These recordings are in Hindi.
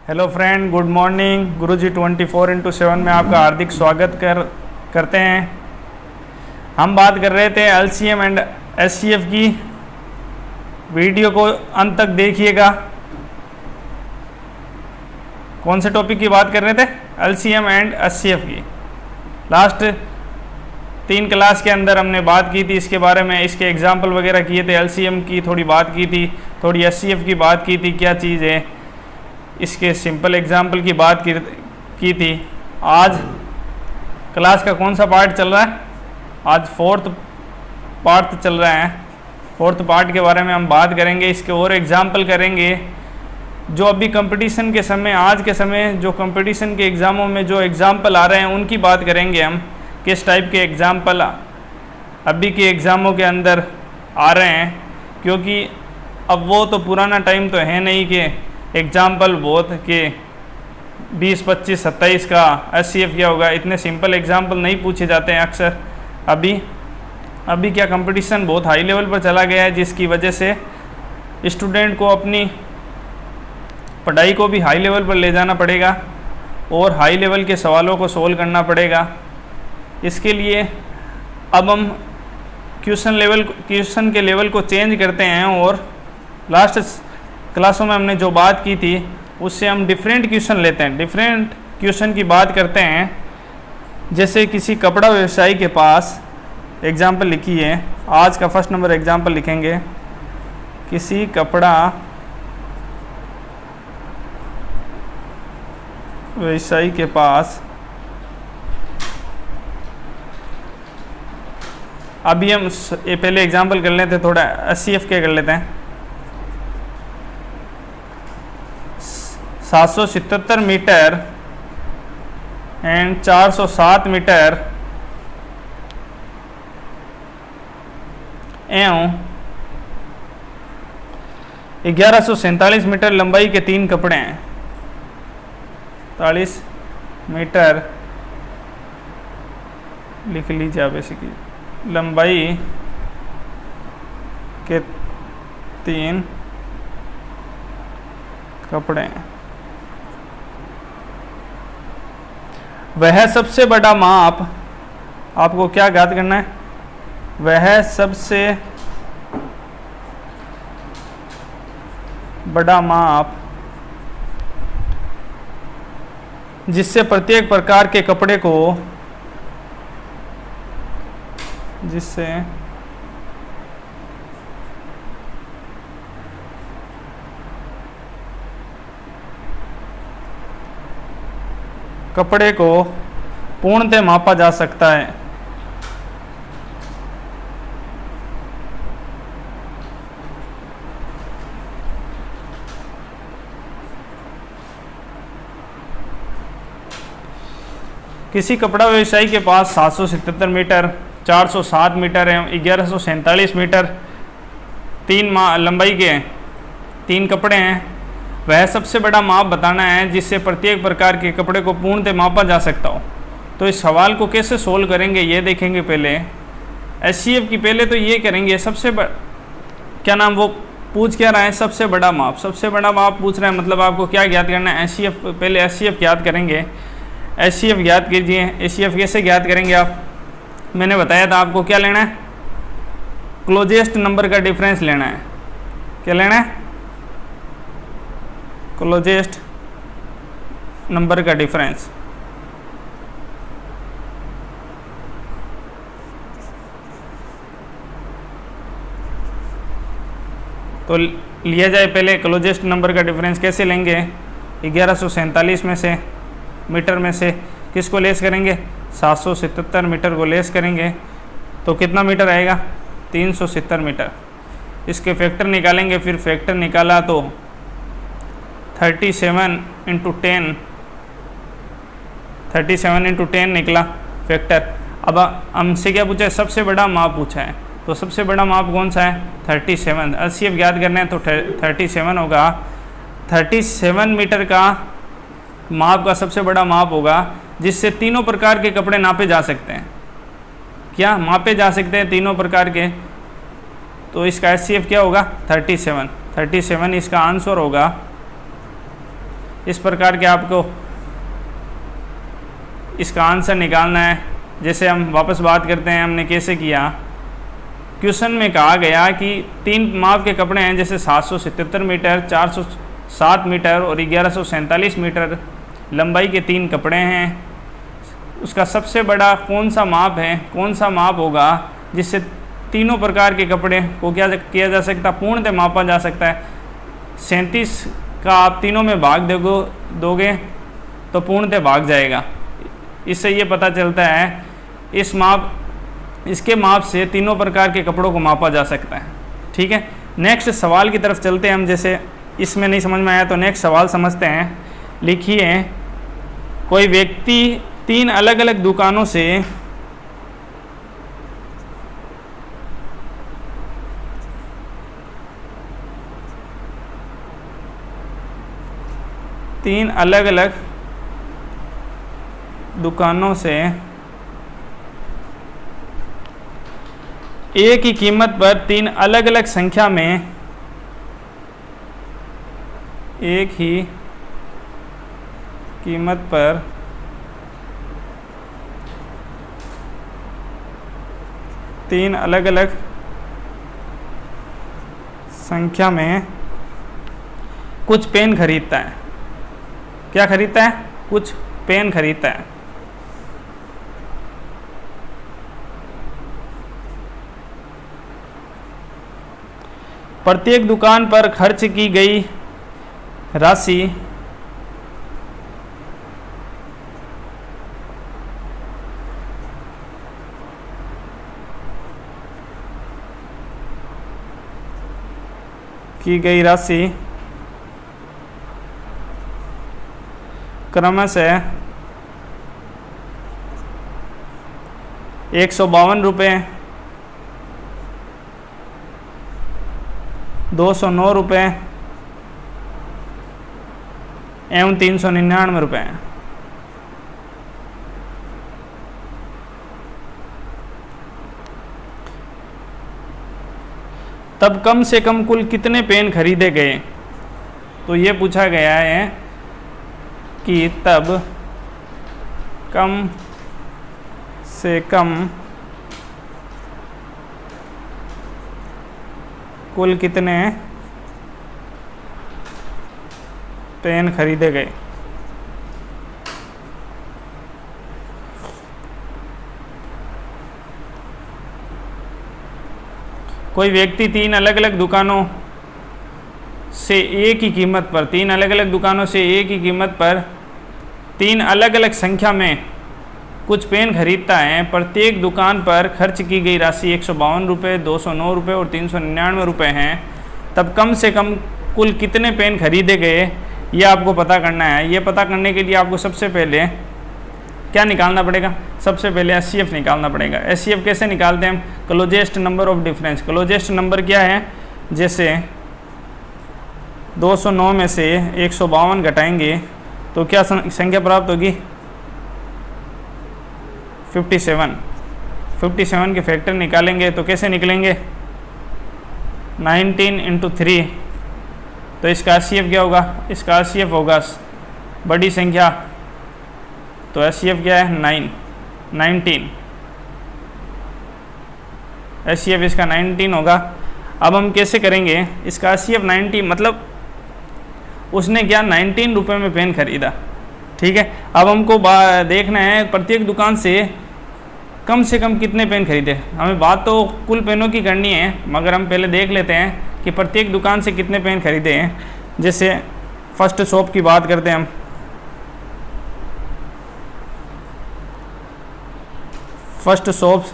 Hello friend, good morning. Guruji 24/7 में आपका हार्दिक स्वागत करते हैं। हम बात कर रहे थे एलसीएम एंड एचसीएफ की। वीडियो को अंत तक देखिएगा। कौन से टॉपिक की बात कर रहे थे? एलसीएम एंड एचसीएफ की। लास्ट 3 क्लास के अंदर हमने बात की थी इसके बारे में, इसके एग्जाम्पल वगैरह किए थे। एलसीएम की थोड़ी बात की थी, थोड़ी एचसीएफ की बात की थी, क्या चीज़ है, इसके सिंपल एग्जाम्पल की बात की थी। आज क्लास का कौन सा पार्ट चल रहा है? आज 4th पार्ट चल रहा है। 4th पार्ट के बारे में हम बात करेंगे, इसके और एग्जाम्पल करेंगे। जो अभी कंपटीशन के समय, आज के समय जो कंपटीशन के एग्ज़ामों में जो एग्जाम्पल आ रहे हैं उनकी बात करेंगे हम। किस टाइप के एग्जाम्पल अभी के एग्ज़ामों के अंदर आ रहे हैं, क्योंकि अब वो तो पुराना टाइम तो है नहीं कि एग्जाम्पल बहुत के 20, 25, 27 का एचसीएफ क्या होगा। इतने सिंपल एग्जाम्पल नहीं पूछे जाते हैं अक्सर। अभी क्या कंपटीशन बहुत हाई लेवल पर चला गया है, जिसकी वजह से स्टूडेंट को अपनी पढ़ाई को भी हाई लेवल पर ले जाना पड़ेगा और हाई लेवल के सवालों को सोल्व करना पड़ेगा। इसके लिए अब हम क्वेश्चन के लेवल को चेंज करते हैं और लास्ट क्लासों में हमने जो बात की थी उससे हम डिफरेंट क्वेश्चन लेते हैं। डिफरेंट क्वेश्चन की बात करते हैं। जैसे किसी कपड़ा व्यवसायी के पास एग्जाम्पल लिखी है। आज का फर्स्ट नंबर एग्जाम्पल लिखेंगे। किसी कपड़ा व्यवसायी के पास, अभी हम ये पहले एग्जाम्पल कर लेते हैं, थोड़ा एचसीएफ के कर लेते हैं। 777 मीटर एंड 407 मीटर एवं 1147 मीटर लंबाई के 3 कपड़े हैं। 43 मीटर लिख लीजिए आप, बेसिकली लंबाई के 3 कपड़े हैं। वह सबसे बड़ा माप, आपको क्या ज्ञात करना है? वह सबसे बड़ा माप जिससे प्रत्येक प्रकार के कपड़े को, जिससे कपड़े को पूर्णतः मापा जा सकता है। किसी कपड़ा व्यवसायी के पास 777 मीटर, 407 मीटर एवं 1147 मीटर 3 लंबाई के 3 कपड़े हैं। वह सबसे बड़ा माप बताना है जिससे प्रत्येक प्रकार के कपड़े को पूर्णतः मापा जा सकता हो। तो इस सवाल को कैसे सोल्व करेंगे ये देखेंगे। पहले एचसीएफ की पहले तो ये करेंगे, सबसे क्या नाम वो पूछ क्या रहा है? सबसे बड़ा माप। सबसे बड़ा माप पूछ रहा है, मतलब आपको क्या ज्ञात करना है? एचसीएफ। पहले एचसीएफ ज्ञात करेंगे। एचसीएफ ज्ञात कीजिए। एचसीएफ कैसे ज्ञात करेंगे आप? मैंने बताया था आपको क्या लेना है? क्लोजेस्ट नंबर का डिफरेंस लेना है। क्या लेना है? क्लोजेस्ट नंबर का डिफरेंस। तो लिया जाए पहले क्लोजेस्ट नंबर का डिफरेंस। कैसे लेंगे? 1147 में से, मीटर में से किसको लेस करेंगे? 777 मीटर को लेस करेंगे तो कितना मीटर आएगा? 370 मीटर। इसके फैक्टर निकालेंगे। फिर फैक्टर निकाला तो 37 × 10, 37 × 10 निकला फैक्टर। अब हमसे क्या पूछा है? सबसे बड़ा माप पूछा है। तो सबसे बड़ा माप कौन सा है? 37। एचसीएफ ज्ञात करना है तो 37 होगा। 37 मीटर का माप का सबसे बड़ा माप होगा जिससे तीनों प्रकार के कपड़े नापे जा सकते हैं। क्या मापे जा सकते हैं? तीनों प्रकार के। तो इसका एचसीएफ क्या होगा? 37 इसका आंसर होगा। इस प्रकार के आपको इसका आंसर निकालना है। जैसे हम वापस बात करते हैं हमने कैसे किया। क्वेश्चन में कहा गया कि 3 माप के कपड़े हैं, जैसे 777 मीटर, 407 मीटर और 1147 मीटर लंबाई के 3 कपड़े हैं। उसका सबसे बड़ा कौन सा माप है, कौन सा माप होगा जिससे तीनों प्रकार के कपड़े को क्या किया जा सकता है, पूर्णतः मापा जा सकता है। 37 का आप तीनों में भाग दोगे तो पूर्णतः भाग जाएगा। इससे ये पता चलता है इसके माप से तीनों प्रकार के कपड़ों को मापा जा सकता है। ठीक है, नेक्स्ट सवाल की तरफ चलते हैं हम। जैसे इसमें नहीं समझ में आया तो नेक्स्ट सवाल समझते हैं। लिखिए, कोई व्यक्ति 3 अलग अलग दुकानों से एक ही कीमत पर 3 अलग अलग संख्या में एक ही कीमत पर 3 अलग अलग संख्या में कुछ पेन खरीदता है। क्या खरीदता है? कुछ पेन खरीदता है। प्रत्येक दुकान पर खर्च की गई राशि क्रमशः 152 रुपये, 209 रुपये एवं 399 रुपये। तब कम से कम कुल कितने पेन खरीदे गए? तो ये पूछा गया है कि तब कम से कम कुल कितने पेन खरीदे गए। कोई व्यक्ति 3 अलग अलग दुकानों से एक ही कीमत पर 3 अलग अलग संख्या में कुछ पेन खरीदता है। प्रत्येक दुकान पर खर्च की गई राशि 152 रुपये, 209 रुपये और 399 रुपये हैं। तब कम से कम कुल कितने पेन खरीदे गए, ये आपको पता करना है। ये पता करने के लिए आपको सबसे पहले क्या निकालना पड़ेगा? सबसे पहले एचसीएफ निकालना पड़ेगा। एचसीएफ कैसे निकालते हैं हम? Closest number of difference. Closest number क्या है? जैसे 209 में से 152 घटाएंगे तो क्या संख्या प्राप्त होगी? 57 के फैक्टर निकालेंगे तो कैसे निकलेंगे? 19 × 3। तो इसका एचसीएफ क्या होगा? इसका एचसीएफ होगा बड़ी संख्या, तो एचसीएफ क्या है? 19। एचसीएफ इसका 19 होगा। अब हम कैसे करेंगे? इसका एचसीएफ 90 मतलब उसने क्या 19 रुपये में पेन खरीदा। ठीक है, अब हमको देखना है प्रत्येक दुकान से कम कितने पेन खरीदे। हमें बात तो कुल पेनों की करनी है, मगर हम पहले देख लेते हैं कि प्रत्येक दुकान से कितने पेन खरीदे हैं। जैसे फर्स्ट शॉप की बात करते हैं हम। फर्स्ट शॉप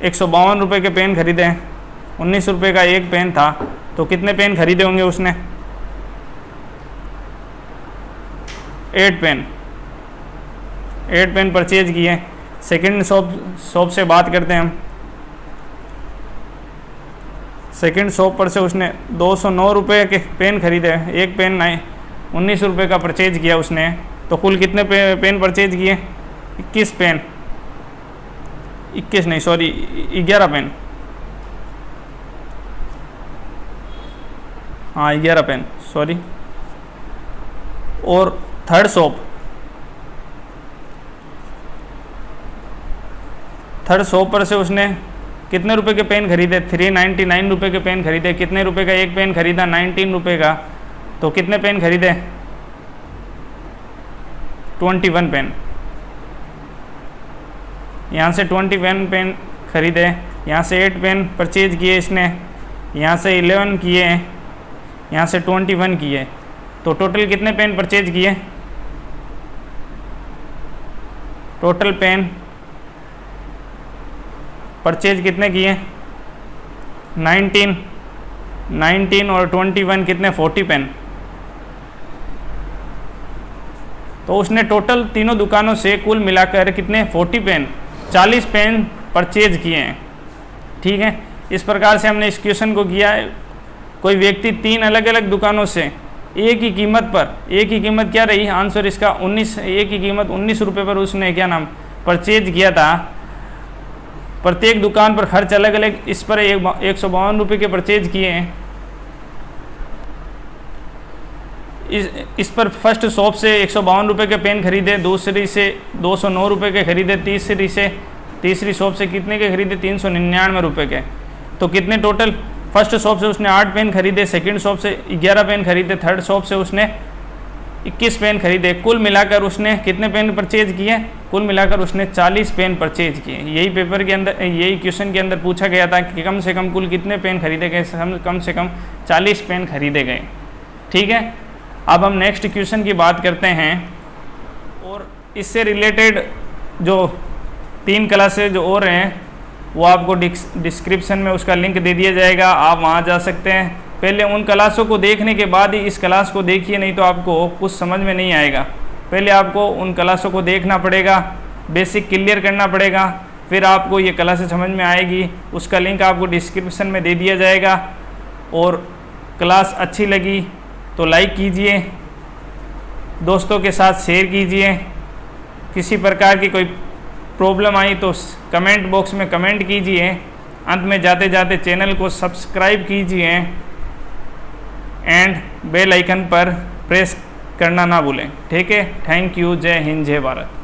152 रुपये के पेन खरीदे हैं। 19 रुपये का एक पेन था, तो कितने पेन खरीदे होंगे उसने? 8 पेन परचेज किए। सेकंड शॉप से बात करते हैं हम। सेकंड शॉप पर से उसने 209 रुपये के पेन खरीदे। एक पेन 19 रुपये का परचेज किया उसने, तो कुल कितने पेन परचेज किए? 21 पेन। 11 पेन। हाँ 11 पेन, सॉरी। और थर्ड शॉप पर से उसने कितने रुपए के पेन खरीदे? 399 रुपये के पेन खरीदे। कितने रुपए का एक पेन खरीदा? 19 रुपये का। तो कितने पेन खरीदे? 21 पेन। यहाँ से 21 पेन खरीदे, यहाँ से 8 पेन परचेज किए इसने, यहाँ से 11 किए, यहाँ से 21 किए। तो टोटल कितने पेन परचेज किए? टोटल पेन परचेज कितने किए? 19 और 21 कितने? 40 पेन। तो उसने टोटल तीनों दुकानों से कुल मिलाकर कितने? 40 पेन, 40 पेन परचेज किए हैं। ठीक है, इस प्रकार से हमने इस क्वेश्चन को किया है। कोई व्यक्ति 3 अलग अलग दुकानों से एक ही कीमत पर, एक ही कीमत क्या रही? आंसर इसका 19, एक ही कीमत 19 रुपये पर उसने क्या नाम परचेज किया था। प्रत्येक दुकान पर खर्च अलग अलग, इस पर 152 रुपये के परचेज किए हैं। इस पर फर्स्ट शॉप से 152 रुपये के पेन खरीदे, दूसरी से 209 रुपये के खरीदे, तीसरी शॉप से कितने के खरीदे? 399 रुपये के। तो कितने टोटल? फर्स्ट शॉप से उसने 8 पेन खरीदे, सेकंड शॉप से 11 पेन खरीदे, थर्ड शॉप से उसने 21 पेन खरीदे। कुल मिलाकर उसने कितने पेन परचेज किए? कुल मिलाकर उसने 40 पेन परचेज किए। यही पेपर के अंदर, यही क्वेश्चन के अंदर पूछा गया था कि कम से कम कुल कितने पेन खरीदे गए? कम से कम 40 पेन खरीदे गए। ठीक है, अब हम नेक्स्ट क्वेश्चन की बात करते हैं। और इससे रिलेटेड जो 3 क्लासेज जो और हैं वो आपको डिस्क्रिप्शन में उसका लिंक दे दिया जाएगा, आप वहाँ जा सकते हैं। पहले उन क्लासों को देखने के बाद ही इस क्लास को देखिए, नहीं तो आपको कुछ समझ में नहीं आएगा। पहले आपको उन क्लासों को देखना पड़ेगा, बेसिक क्लियर करना पड़ेगा, फिर आपको ये क्लासें समझ में आएगी। उसका लिंक आपको डिस्क्रिप्शन में दे दिया जाएगा। और क्लास अच्छी लगी तो लाइक कीजिए, दोस्तों के साथ शेयर कीजिए। किसी प्रकार की कोई प्रॉब्लम आई तो कमेंट बॉक्स में कमेंट कीजिए। अंत में जाते जाते चैनल को सब्सक्राइब कीजिए एंड बेल आइकन पर प्रेस करना ना भूलें। ठीक है, थैंक यू। जय हिंद, जय भारत।